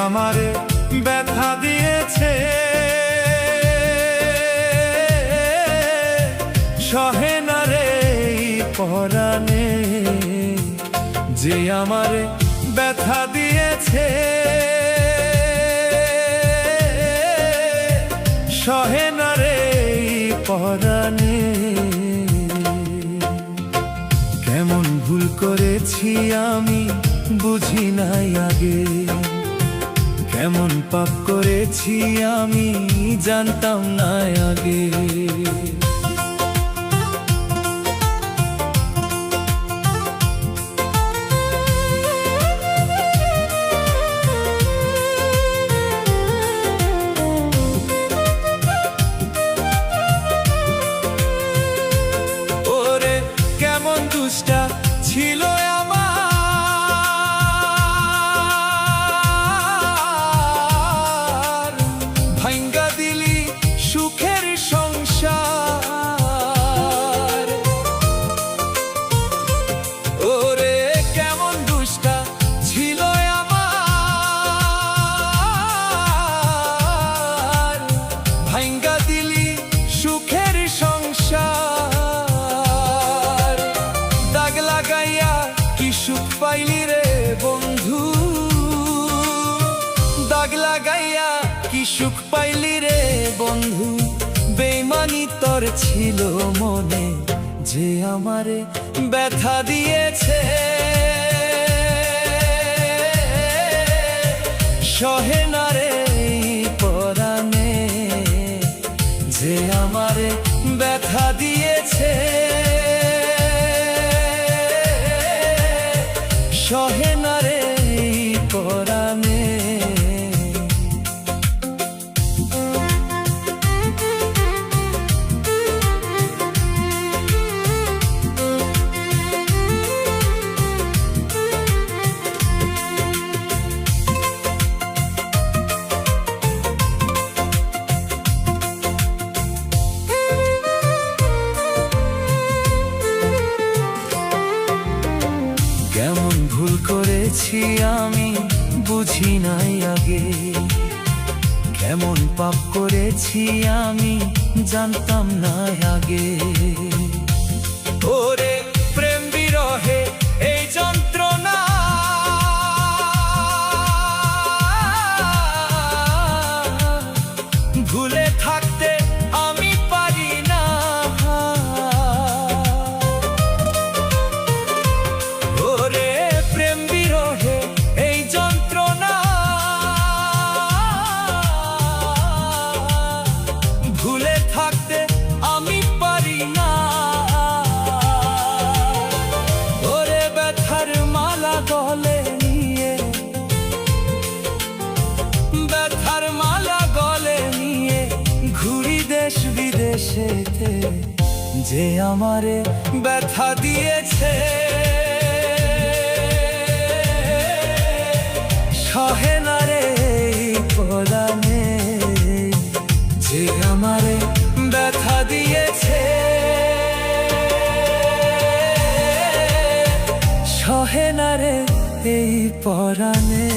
আমারে ব্যথা দিয়েছে, সহে না রে পরাণে। যে আমারে ব্যথা দিয়েছে, সহে না রে পরাণে। কেমন ভুল করেছি আমি বুঝি নাই আগে, কেমন পাপ করেছি আমি জানতাম না আগে। ওরে কেমন দুষ্টা ছিল আমার, ভাঙ্গা দিলি সুখের সংসার। ওরে কেমন দুষ্টা ছিল আমার, ভাঙ্গা দিলি সুখের সংসার। দাগ লাগাইয়া কি সুখ পাইলি রে বন্ধু, দাগ লাগাইয়া কি সুখ পাইলি রে বন্ধু। বেইমানি তোর ছিল মনে, যে আমারে ব্যথা দিয়েছে, সহে না রে পরাণে। যে আমারে ব্যথা দিয়েছে, সহে না রে পরাণে। কেমন ভুল করেছি আমি বুঝি নাই আগে, কেমন পাপ করেছি আমি জানতাম না আগে। ওরে প্রেম বিরহে এই যন্ত্রণা, ভুলে থাকতে আমি পারি না। ওরে প্রেম বিরহে এই যন্ত্রণা, ভুলে থাকতে আমি পারি না। ওরে ব্যথার মালা গলে নিয়ে, ব্যথার মালা গলে নিয়ে ঘুরি দেশ বিদেশেতে। যে আমারে ব্যথা দিয়েছে, সহে না রে পরাণে। যে আমারে ব্যথা দিয়েছে, সহে না রে এই পরাণে।